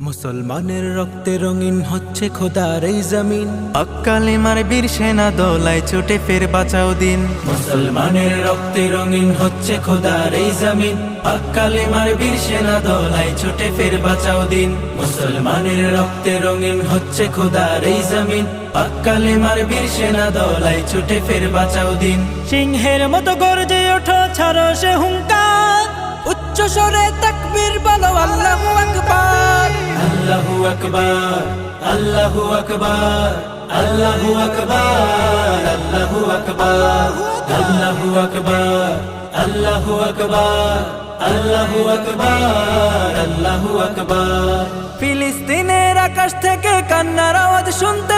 মুসলমানের রক্তে রঙিন হচ্ছে খোদার এই জমিন। কালেমার বীর সেনা দলায় ছুটে ফের বাঁচাও দিন। মুসলমানের রক্তে রঙিন হচ্ছে খোদার এই জমিন। কালেমার বীর সেনা দলায় ছুটে ফের বাঁচাও দিন। মুসলমানের রক্তে রঙিন হচ্ছে খোদার এই জমিন। কালেমার বীর সেনা দলায় ছুটে ফের বাঁচাও দিন। সিংহের মতো গর্জে ওঠো, ছাড়ো সে হুঙ্কার, উচ্চ স্বরে তাকবীর বলো আল্লাহু আকবার। আল্লাহু আকবার, আল্লাহু আকবার, আল্লাহু আকবার, আল্লাহু আকবার, আল্লাহু আকবার, আল্লাহু আকবার, আল্লাহু আকবার, আল্লাহু আকবার। ফিলিস্তিনের আকাশ থেকে কান্নার আওয়াজ শুনতে